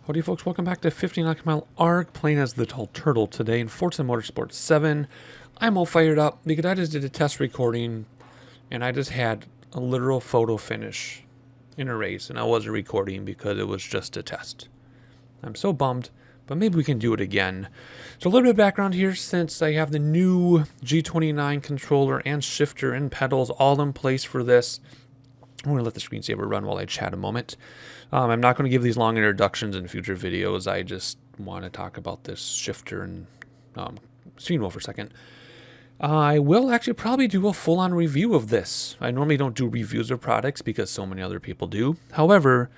Howdy folks, welcome back to 59 Mile Arc, playing as the Tall Turtle today in Forza Motorsport 7. I'm all fired up because I just did a test recording and I just had a literal photo finish in a race, and I wasn't recording because it was just a test. I'm so bummed, but maybe we can do it again. So a little bit of background here, since I have the new G29 controller and shifter and pedals all in place for this. I'm going to let the screensaver run while I chat a moment. I'm not going to give these long introductions in future videos. I just want to talk about this shifter and steering wheel for a second. I will actually probably do a full-on review of this. I normally don't do reviews of products because so many other people do. However,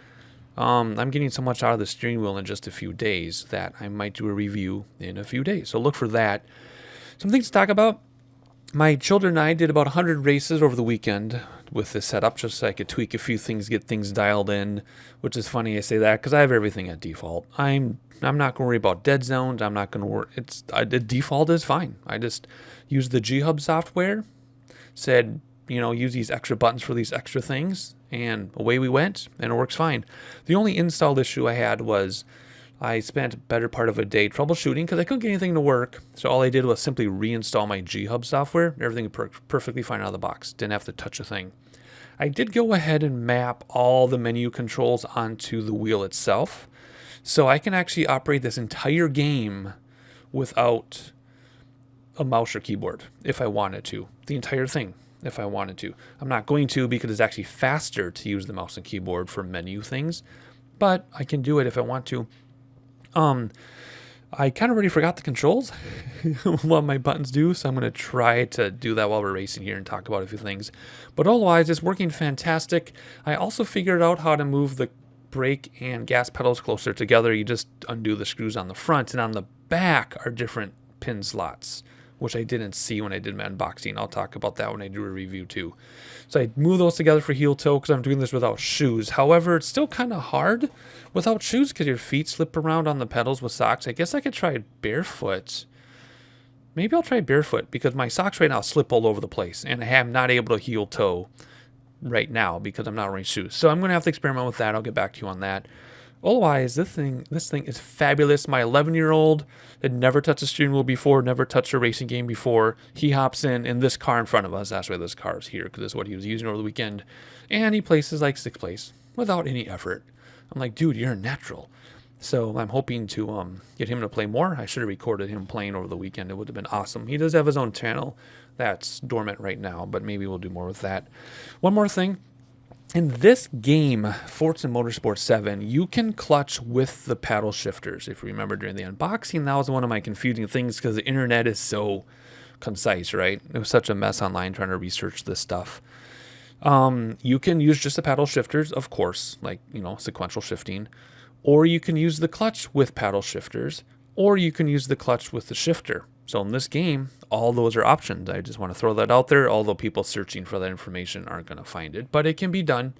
I'm getting so much out of the steering wheel in just a few days that I might do a review in a few days. So look for that. Some things to talk about. My children and I did about 100 races over the weekend with this setup, just so I could tweak a few things, get things dialed in, which is funny I say that because I have everything at default. I'm not going to worry about dead zones. I'm not going to worry. The default is fine. I just used the G-Hub software, said, use these extra buttons for these extra things, and away we went, and it works fine. The only install issue I had was I spent a better part of a day troubleshooting because I couldn't get anything to work. So all I did was simply reinstall my G-Hub software. Everything worked perfectly fine out of the box. Didn't have to touch a thing. I did go ahead and map all the menu controls onto the wheel itself. So I can actually operate this entire game without a mouse or keyboard if I wanted to. The entire thing if I wanted to. I'm not going to because it's actually faster to use the mouse and keyboard for menu things. But I can do it if I want to. I kind of already forgot the controls, what my buttons do, so I'm going to try to do that while we're racing here and talk about a few things. But otherwise, it's working fantastic. I also figured out how to move the brake and gas pedals closer together. You just undo the screws on the front, and on the back are different pin slots, which I didn't see when I did my unboxing. I'll talk about that when I do a review too. So I move those together for heel toe because I'm doing this without shoes. However, it's still kind of hard without shoes because your feet slip around on the pedals with socks. I guess I could try barefoot. Maybe I'll try barefoot because my socks right now slip all over the place and I am not able to heel toe right now because I'm not wearing shoes. So I'm going to have to experiment with that. I'll get back to you on that. Otherwise, this thing is fabulous. My 11-year-old had never touched a steering wheel before, never touched a racing game before. He hops in this car in front of us. That's why this car is here, because this is what he was using over the weekend. And he places like 6th place without any effort. I'm like, dude, you're a natural. So I'm hoping to get him to play more. I should have recorded him playing over the weekend. It would have been awesome. He does have his own channel that's dormant right now, but maybe we'll do more with that. One more thing. In this game, Forza Motorsport 7, you can clutch with the paddle shifters. If you remember during the unboxing, that was one of my confusing things because the internet is so concise, right? It was such a mess online trying to research this stuff. You can use just the paddle shifters, of course, like, sequential shifting. Or you can use the clutch with paddle shifters. Or you can use the clutch with the shifter. So in this game, all those are options. I just want to throw that out there, although people searching for that information aren't going to find it. But it can be done.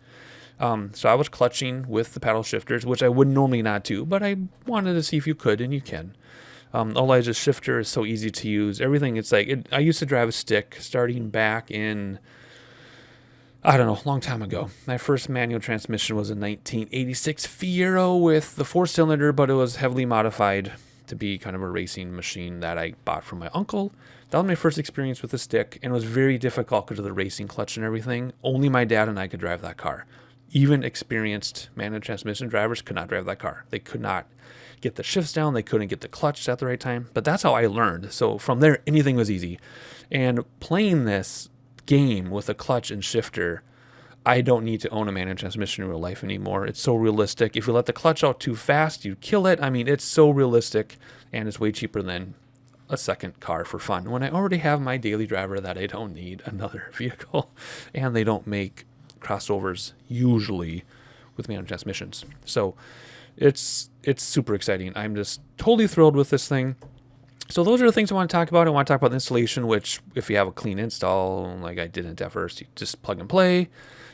So I was clutching with the paddle shifters, which I would normally not do, but I wanted to see if you could, and you can. Elijah's shifter is so easy to use. Everything, it's like, I used to drive a stick starting back in, I don't know, a long time ago. My first manual transmission was a 1986 Fiero with the 4-cylinder, but it was heavily modified to be kind of a racing machine that I bought from my uncle. That was my first experience with a stick, and it was very difficult because of the racing clutch and everything. Only my dad and I could drive that car. Even experienced manual transmission drivers could not drive that car. They could not get the shifts down. They couldn't get the clutch at the right time. But that's how I learned. So from there, anything was easy. And playing this game with a clutch and shifter, I don't need to own a manual transmission in real life anymore. It's so realistic. If you let the clutch out too fast, you kill it. I mean, it's so realistic, and it's way cheaper than a second car for fun. When I already have my daily driver that I don't need another vehicle, and they don't make crossovers usually with manual transmissions. So it's super exciting. I'm just totally thrilled with this thing. So those are the things I want to talk about. I want to talk about the installation, which if you have a clean install, like I didn't at first, you just plug and play.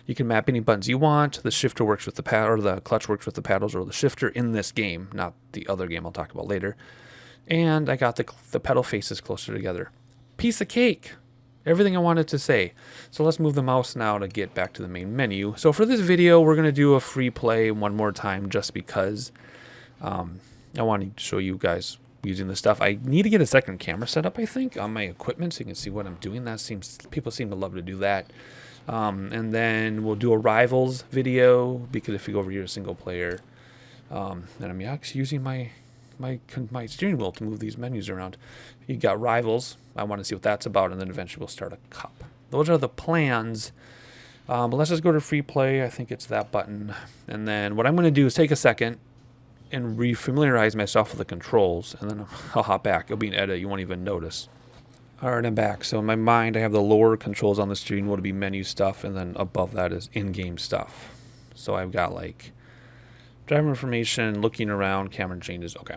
You can map any buttons you want. The shifter works with the paddle, or the clutch works with the paddles or the shifter in this game, not the other game I'll talk about later. And I got the pedal faces closer together. Piece of cake. Everything I wanted to say. So let's move the mouse now to get back to the main menu. So for this video, we're going to do a free play one more time just because I want to show you guys using this stuff. I need to get a second camera set up, I think, on my equipment so you can see what I'm doing. People seem to love to do that. And then we'll do a Rivals video, because if you go over here to single player, and I'm actually using my steering wheel to move these menus around. You got Rivals. I want to see what that's about, and then eventually we'll start a cup. Those are the plans. But let's just go to free play. I think it's that button. And then what I'm going to do is take a second and refamiliarize myself with the controls, and then I'll hop back. It'll be an edit. You won't even notice. All right, I'm back. So in my mind, I have the lower controls on the steering wheel to be menu stuff, and then above that is in-game stuff. So I've got like driver information, looking around, camera changes. Okay.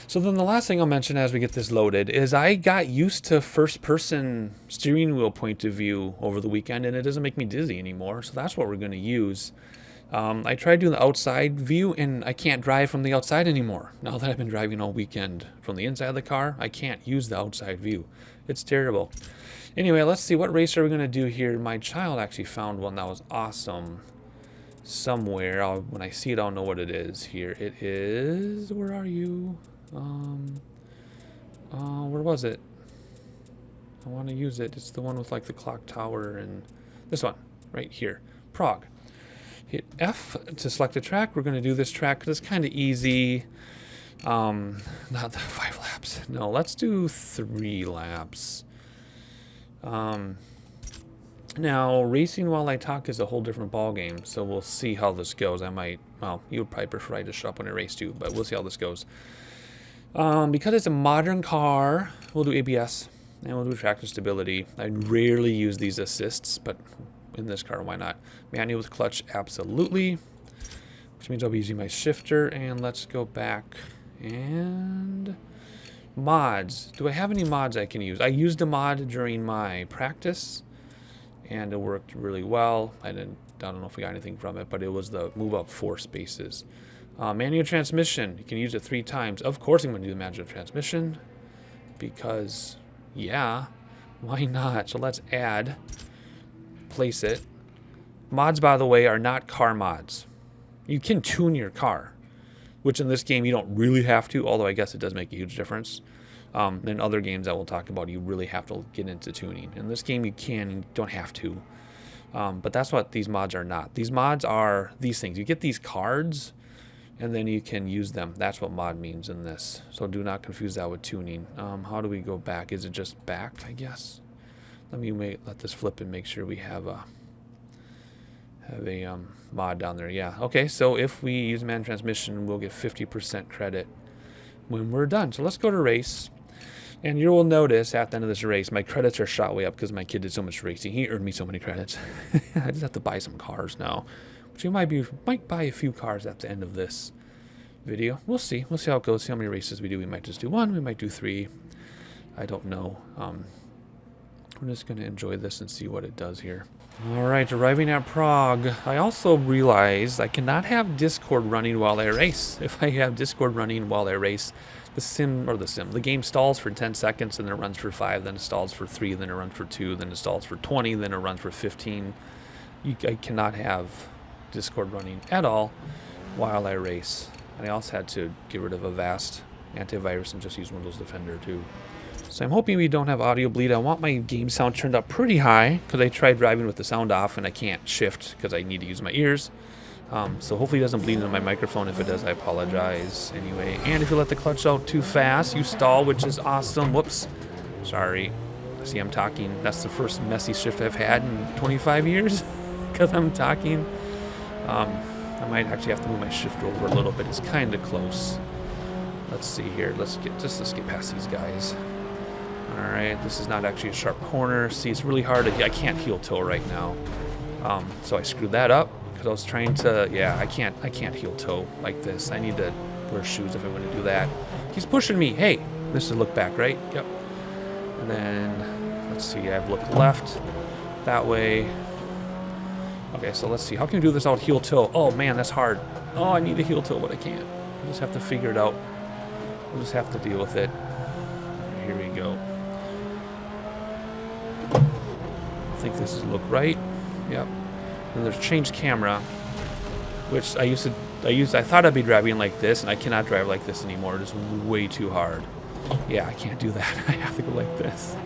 So then the last thing I'll mention as we get this loaded is I got used to first-person steering wheel point of view over the weekend, and it doesn't make me dizzy anymore. So that's what we're going to use. I tried doing the outside view, and I can't drive from the outside anymore. Now that I've been driving all weekend from the inside of the car, I can't use the outside view. It's terrible. Anyway, let's see. What race are we going to do here? My child actually found one that was awesome somewhere. When I see it, I'll know what it is here. It is... Where are you? Where was it? I want to use it. It's the one with like the clock tower and this one right here. Prague. Hit F to select a track. We're going to do this track because it's kind of easy. Not the 5 laps. No, let's do 3 laps. Now, racing while I talk is a whole different ball game, so we'll see how this goes. Well, you would probably prefer I just shut up when I race too, but we'll see how this goes. Because it's a modern car, we'll do ABS, and we'll do tractor stability. I rarely use these assists, but in this car, why not? Manual with clutch, absolutely. Which means I'll be using my shifter, and let's go back. And mods. Do I have any mods I can use? I used a mod during my practice, and it worked really well. I don't know if we got anything from it, but it was the move up 4 spaces. Manual transmission. You can use it 3 times. Of course I'm going to do the manual transmission because, yeah, why not? So let's add, place it. Mods, by the way, are not car mods. You can tune your car, which in this game you don't really have to, although I guess it does make a huge difference. In other games that we'll talk about, you really have to get into tuning. In this game, you can, you don't have to. But that's what these mods are not. These mods are these things. You get these cards, and then you can use them. That's what mod means in this. So do not confuse that with tuning. How do we go back? Is it just back, I guess? Let me let this flip and make sure we have a mod down there. Yeah. Okay, so if we use manual transmission, we'll get 50% credit when we're done. So let's go to race. And you will notice at the end of this race, my credits are shot way up because my kid did so much racing. He earned me so many credits. I just have to buy some cars now. Which we might buy a few cars at the end of this video. We'll see. We'll see how it goes. See how many races we do. We might just do 1. We might do 3. I don't know. We're just going to enjoy this and see what it does here. All right, arriving at Prague. I also realized I cannot have Discord running while I race. If I have Discord running while I race, the game stalls for 10 seconds, and then it runs for 5, then it stalls for 3, then it runs for 2, then it stalls for 20, then it runs for 15. I cannot have Discord running at all while I race. And I also had to get rid of Avast antivirus and just use Windows Defender too. So I'm hoping we don't have audio bleed. I want my game sound turned up pretty high because I tried driving with the sound off and I can't shift because I need to use my ears. So hopefully it doesn't bleed into my microphone. If it does, I apologize anyway. And if you let the clutch out too fast, you stall, which is awesome. Whoops. Sorry. See, I'm talking. That's the first messy shift I've had in 25 years because I'm talking. I might actually have to move my shifter over a little bit. It's kind of close. Let's see here. Let's get past these guys. All right. This is not actually a sharp corner. See, it's really hard. I can't heel toe right now. So I screwed that up. I was trying to, yeah, I can't heel toe like this. I need to wear shoes if I'm going to do that. He's pushing me. Hey, this is look back, right? Yep. And then, let's see, I've looked left that way. Okay, so let's see. How can we do this out heel toe? Oh, man, that's hard. Oh, I need a heel toe, but I can't. I just have to figure it out. We'll just have to deal with it. Here we go. I think this is look right. Yep. And there's change camera, which I used to I thought I'd be driving like this, and I cannot drive like this anymore. It is way too hard. Yeah, I can't do that. I have to go like this.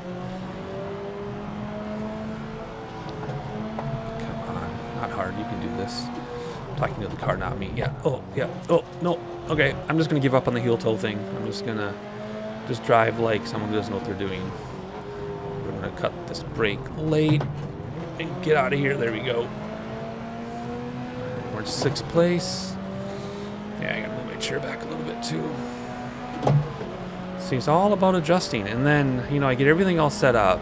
Come on, not hard. You can do this. I'm talking to the car, not me. Yeah. Oh, yeah. Oh, no. Okay, I'm just gonna give up on the heel toe thing. I'm just gonna drive like someone who doesn't know what they're doing. We're gonna cut this brake late and get out of here. There we go. We're in 6th place. Yeah, I gotta move my chair back a little bit too. See, it's all about adjusting, and then, you know, I get everything all set up,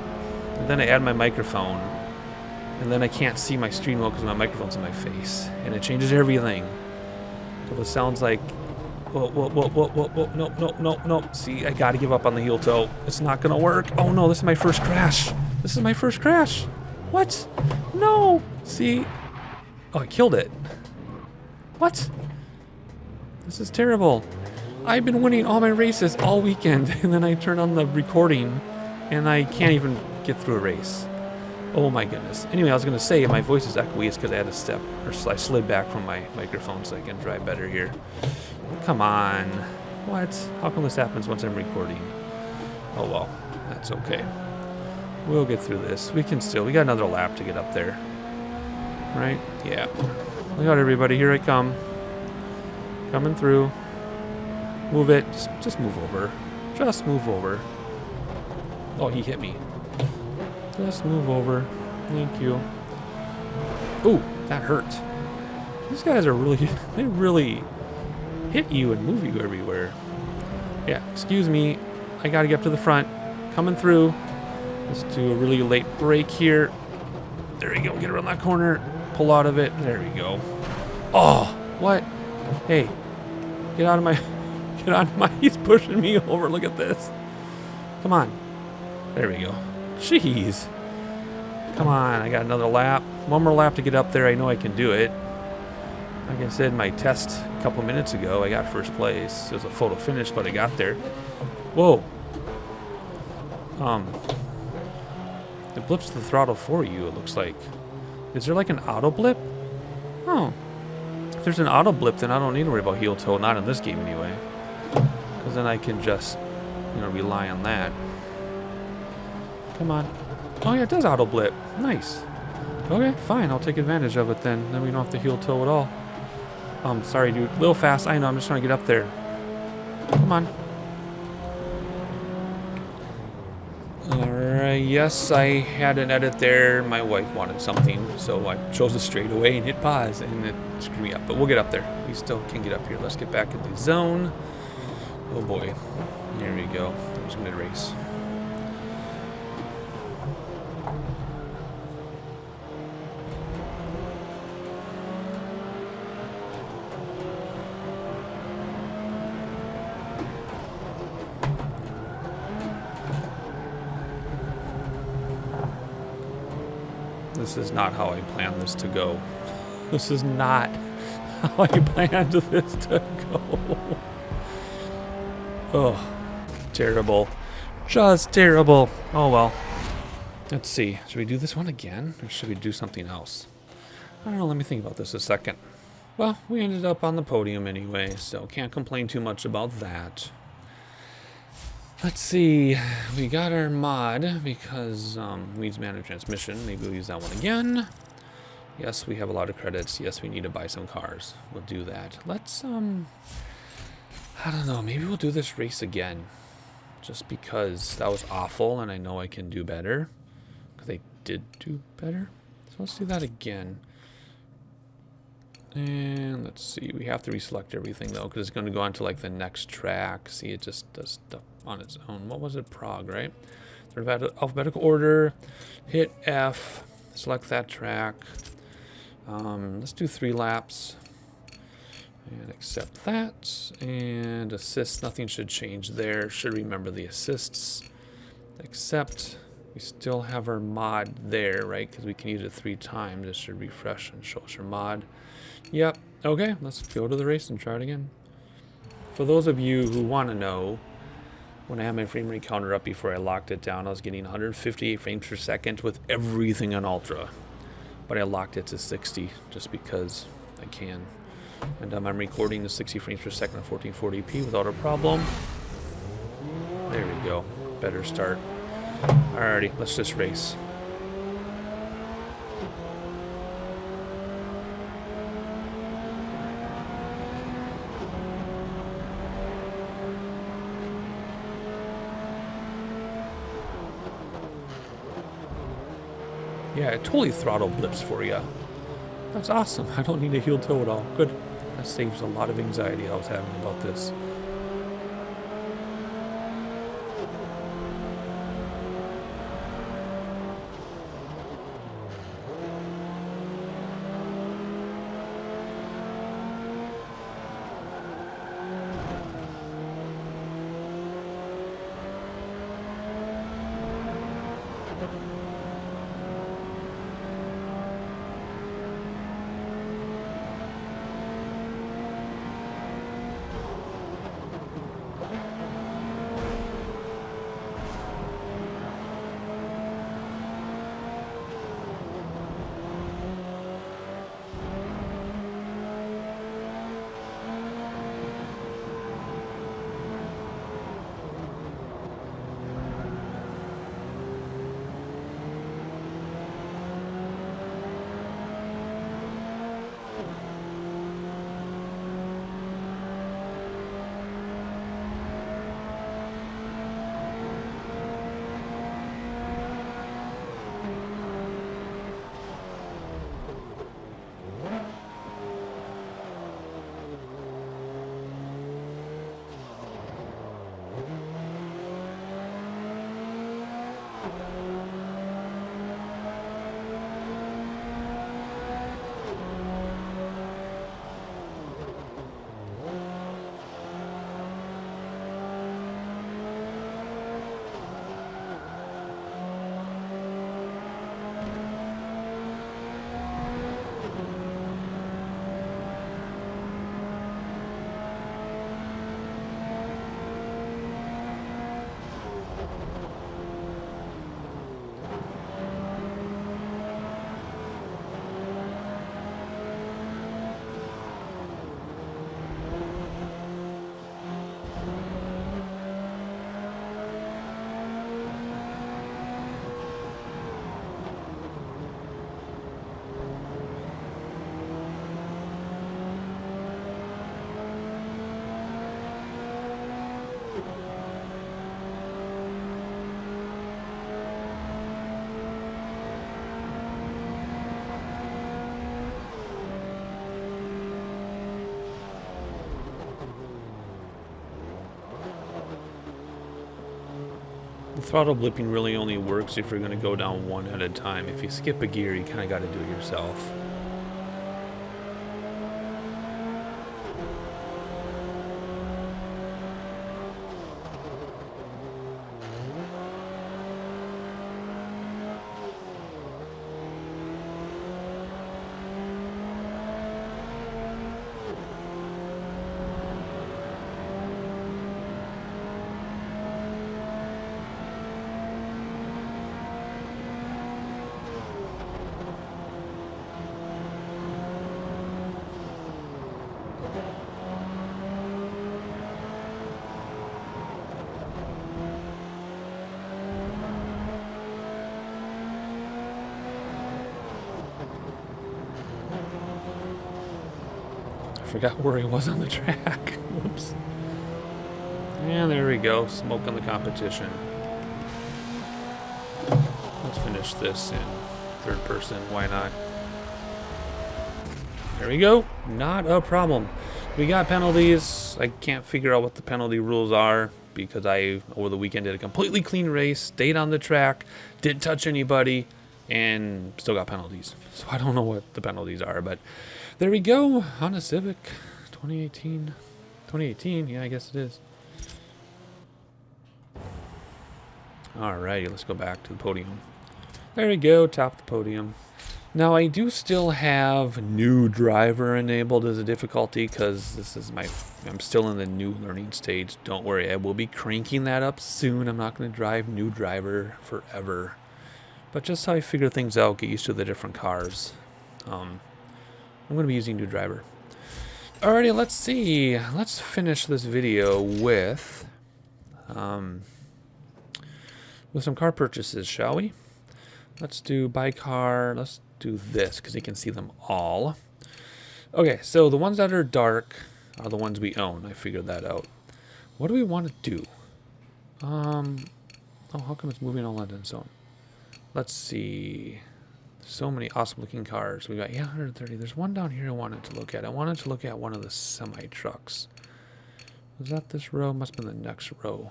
and then I add my microphone, and then I can't see my steering wheel because my microphone's in my face, and it changes everything. So it sounds like, whoa, no. See, I gotta give up on the heel toe. It's not gonna work. Oh no, this is my first crash. What? No. See? Oh, I killed it. What? This is terrible. I've been winning all my races all weekend, and then I turn on the recording, and I can't even get through a race. Oh my goodness. Anyway, I was going to say my voice is echoey. It's because I had to step, or I slid back from my microphone so I can drive better here. Come on. What? How come this happens once I'm recording? Oh well, that's okay. We'll get through this. We got another lap to get up there. Right? Yeah. Look out, everybody. Here I come. Coming through. Move it. Just move over. Just move over. Oh, he hit me. Just move over. Thank you. Ooh, that hurt. These guys are they really hit you and move you everywhere. Yeah, excuse me. I gotta get up to the front. Coming through. Let's do a really late brake here. There we go. Get around that corner. Pull out of it. There we go. Oh, what? Hey, get out of my... He's pushing me over. Look at this. Come on. There we go. Jeez. Come on. I got another lap. One more lap to get up there. I know I can do it. Like I said in my test a couple minutes ago, I got 1st place. It was a photo finish, but I got there. Whoa. It blips the throttle for you, it looks like. Is there like an auto blip? Oh. If there's an auto blip, then I don't need to worry about heel toe. Not in this game anyway. Because then I can just, you know, rely on that. Come on. Oh yeah, it does auto blip. Nice. Okay, fine. I'll take advantage of it then. Then we don't have to heel toe at all. Sorry, dude. A little fast. I know. I'm just trying to get up there. Come on. Alright, yes, I had an edit there. My wife wanted something, so I chose it straight away and hit pause, and it screwed me up. But we'll get up there. We still can get up here. Let's get back in the zone. Oh boy. There we go. There's mid-race. This is not how I planned this to go. This is not how I planned this to go. Oh, terrible. Just terrible. Oh well. Let's see. Should we do this one again? Or should we do something else? I don't know. Let me think about this a second. Well, we ended up on the podium anyway, so can't complain too much about that. Let's see, we got our mod because needs manual transmission. Maybe we'll use that one again. Yes, we have a lot of credits. Yes, we need to buy some cars. We'll do that. Let's, I don't know, maybe we'll do this race again. Just because that was awful and I know I can do better. Because I did do better. So let's do that again. And let's see, we have to reselect everything though, because it's going to go on to like the next track. See, it just does stuff on its own. What was it? Prague, right? Sort of alphabetical order. Hit F. Select that track. Let's do 3 laps. And accept that. And assist. Nothing should change there. Should remember the assists. Accept. We still have our mod there, right? Because we can use it 3 times. It should refresh and show us our mod. Yep. Okay, let's go to the race and try it again. For those of you who want to know, when I had my frame rate counter up before I locked it down, I was getting 158 frames per second with everything on Ultra. But I locked it to 60 just because I can. And I'm recording the 60 frames per second at 1440p without a problem. There we go. Better start. Alrighty, let's just race. Yeah, it totally throttle blips for you. That's awesome. I don't need a heel toe at all. Good. That saves a lot of anxiety I was having about this. The throttle blipping really only works if you're going to go down one at a time. If you skip a gear, you kind of got to do it yourself. Forgot where he was on the track. Whoops. And there we go, smoke on the competition. Let's finish this in third person, why not? There we go, not a problem. We got penalties. I can't figure out what the penalty rules are because I, over the weekend, did a completely clean race, stayed on the track, didn't touch anybody, and still got penalties. So I don't know what the penalties are, but there we go. Honda Civic 2018. 2018, yeah, I guess it is. Alrighty, let's go back to the podium. There we go, top of the podium. Now I do still have new driver enabled as a difficulty because this is I'm still in the new learning stage. Don't worry, I will be cranking that up soon. I'm not going to drive new driver forever. But just how I figure things out, get used to the different cars. I'm going to be using new driver. Alrighty, let's see. Let's finish this video with some car purchases, shall we? Let's do buy car. Let's do this because you can see them all. Okay, so the ones that are dark are the ones we own. I figured that out. What do we want to do? Oh, how come it's moving all in zone? Let's see. So many awesome looking cars. We got 130. There's one down here I wanted to look at. I wanted to look at one of the semi trucks. Was that this row? Must have been the next row.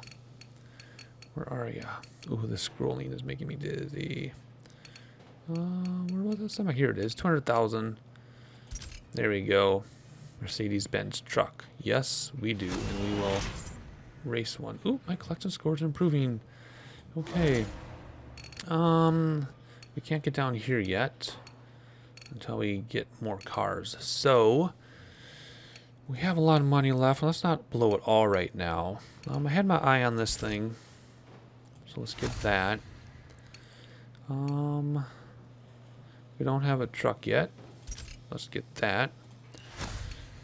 Where are ya? Ooh, the scrolling is making me dizzy. Where was that semi? Here it is. 200,000. There we go. Mercedes-Benz truck. Yes, we do, and we will race one. Ooh, my collection score is improving. Okay. We can't get down here yet until we get more cars. So we have a lot of money left. Let's not blow it all right now. I had my eye on this thing, so let's get that. We don't have a truck yet. Let's get that.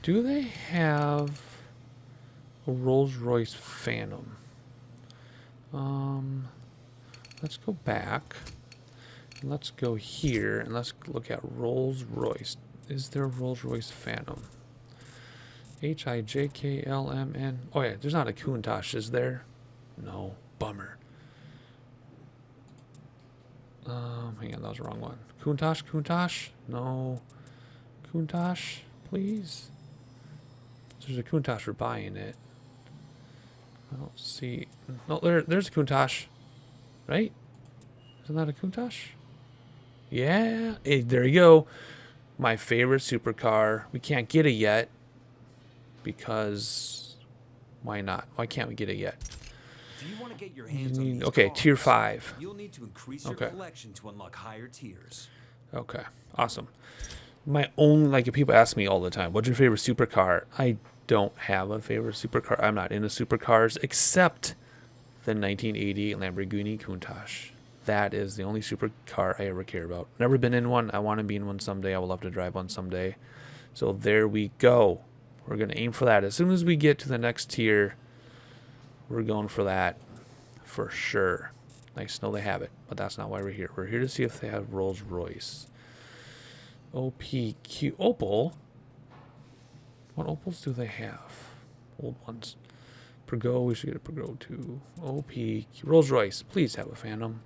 Do they have a Rolls-Royce Phantom? Let's go back. Let's go here and let's look at Rolls-Royce. Is there a Rolls-Royce Phantom? H-I-J-K-L-M-N. Oh yeah, there's not a Countach, is there? No. Bummer. Hang on, that was the wrong one. Countach? No. Countach, please? There's a Countach for buying it. I don't see. No, there's a Countach. Right? Isn't that a Countach? Yeah. Hey, there you go. My favorite supercar. We can't get it yet. Because why not? Why can't we get it yet? If you want to get your hands on these okay, cars, tier 5. You'll need to increase your collection to unlock higher tiers. Okay, awesome. My own, like, if people ask me all the time, what's your favorite supercar? I don't have a favorite supercar. I'm not into supercars except the 1980 Lamborghini Countach. That is the only supercar I ever care about. Never been in one. I want to be in one someday. I would love to drive one someday. So there we go. We're going to aim for that. As soon as we get to the next tier, we're going for that for sure. Nice to know they have it, but that's not why we're here. We're here to see if they have Rolls-Royce. OPQ. Opal? What Opals do they have? Old ones. Pergo. We should get a Pergo too. OPQ. Rolls-Royce. Please have a Phantom.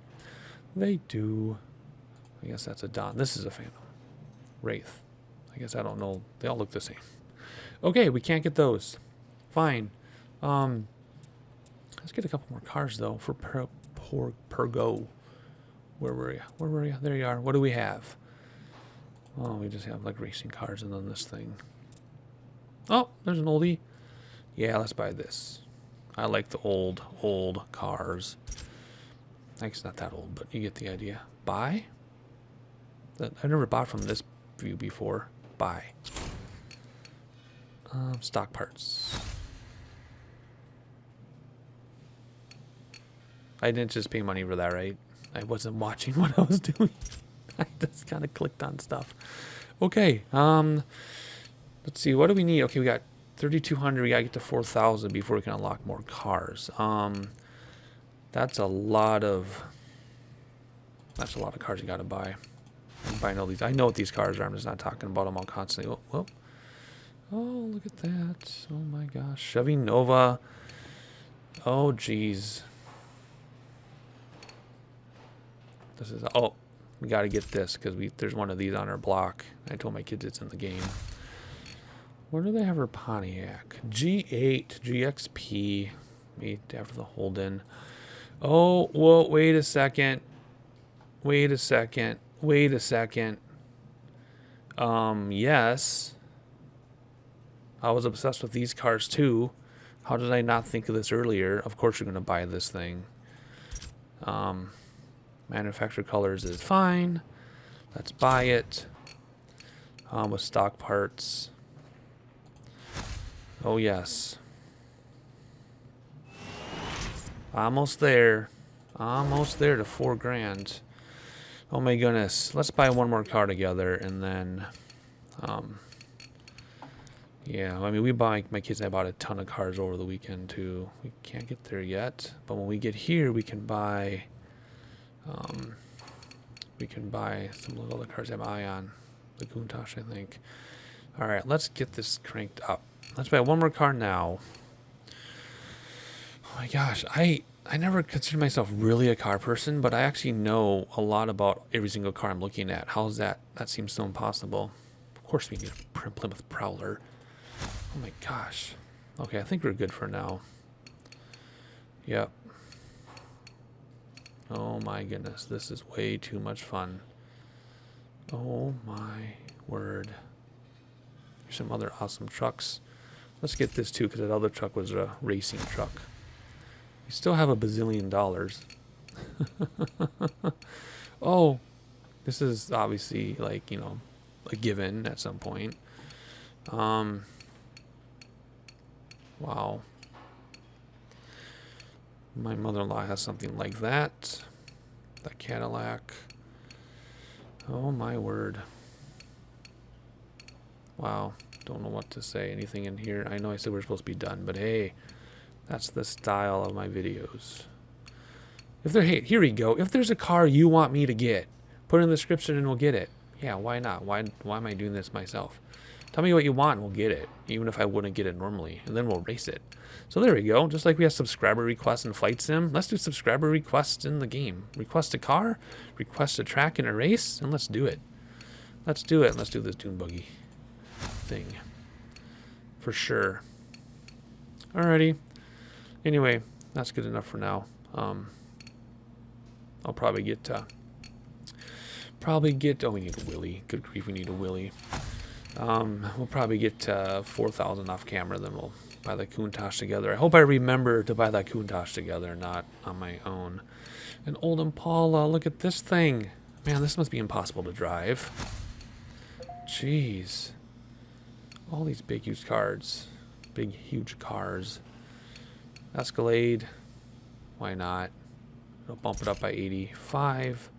They do. I guess that's a Don. This is a Phantom. Wraith. I guess I don't know. They all look the same. Okay, we can't get those. Fine. Let's get a couple more cars though for Pergo. Where were you? Where were you? There you are. What do we have? Oh, we just have like racing cars and then this thing. Oh, there's an oldie. Yeah, let's buy this. I like the old cars. It's not that old, but you get the idea. Buy? I've never bought from this view before. Buy. Stock parts. I didn't just pay money for that, right? I wasn't watching what I was doing. I just kind of clicked on stuff. Okay. Let's see. What do we need? Okay, we got 3,200. We got to get to 4,000 before we can unlock more cars. That's a lot of cars you got to buy. I'm buying all these. I know what these cars are. I'm just not talking about them all constantly. Oh, whoop. Oh, look at that. Oh my gosh. Chevy Nova. Oh, geez. This is, oh, we got to get this because there's one of these on our block. I told my kids it's in the game. Where do they have her Pontiac? G8, GXP. Made after the Holden. Oh, whoa, wait a second. Yes. I was obsessed with these cars too. How did I not think of this earlier? Of course you're going to buy this thing. Manufacturer colors is fine. Let's buy it. With stock parts. Oh yes. Almost there. Almost there to $4,000. Oh my goodness. Let's buy one more car together and then Yeah, I mean, we buy, my kids and I bought a ton of cars over the weekend too. We can't get there yet, but when we get here, we can buy some of the other cars I have my eye on. The Countach, I think. All right, let's get this cranked up. Let's buy one more car now. Oh my gosh, I never considered myself really a car person, but I actually know a lot about every single car I'm looking at. How's that? That seems so impossible. Of course we need a Plymouth Prowler. Oh my gosh. Okay, I think we're good for now. Yep. Oh my goodness, this is way too much fun. Oh my word. There's some other awesome trucks. Let's get this too, because that other truck was a racing truck. We still have a bazillion dollars. Oh, this is obviously like, you know, a given at some point. Wow. My mother-in-law has something like that. The Cadillac. Oh my word. Wow. Don't know what to say. Anything in here? I know I said we're supposed to be done, but hey, that's the style of my videos. If there, hey, here we go. If there's a car you want me to get, put it in the description and we'll get it. Yeah, why not? Why am I doing this myself? Tell me what you want and we'll get it, even if I wouldn't get it normally, and then we'll race it. So there we go. Just like we have subscriber requests in Flight Sim, let's do subscriber requests in the game. Request a car, request a track in a race, and let's do it. Let's do it. Let's do this dune buggy thing. For sure. Alrighty. Anyway, that's good enough for now. I'll probably get, oh, we need a wheelie. Good grief, we need a wheelie. We'll probably get 4,000 off camera, then we'll buy the Countach together. I hope I remember to buy that Countach together, not on my own. An old Impala, look at this thing. Man, this must be impossible to drive. Jeez. All these big, huge cars. Big, huge cars. Escalade. Why not? It'll bump it up by 85.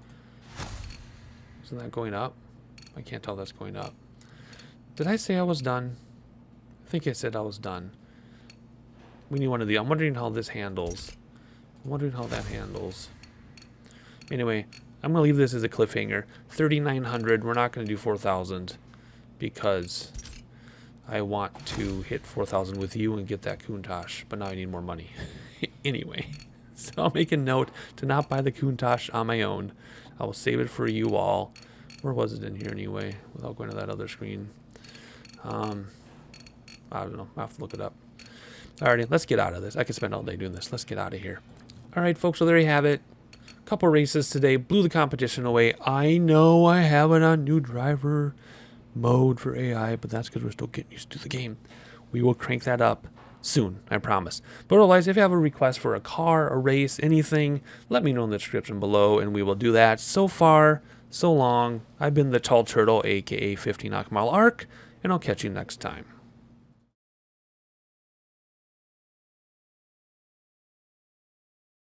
Isn't that going up? I can't tell that's going up. Did I say I was done? I think I said I was done. We need one of the. I'm wondering how this handles. I'm wondering how that handles. Anyway, I'm going to leave this as a cliffhanger. 3,900. We're not going to do 4,000 because I want to hit 4,000 with you and get that Countach. But now I need more money. Anyway, so I'll make a note to not buy the Countach on my own. I will save it for you all. Where was it in here anyway? Without going to that other screen. I don't know. I'll have to look it up. Alrighty, let's get out of this. I could spend all day doing this. Let's get out of here. Alright, folks, so there you have it. Couple races today. Blew the competition away. I know I have it on new driver mode for AI, but that's because we're still getting used to the game. We will crank that up soon, I promise. But otherwise, if you have a request for a car, a race, anything, let me know in the description below, and we will do that. So far, so long. I've been the Tall Turtle, aka 15 Akmal Arc, and I'll catch you next time.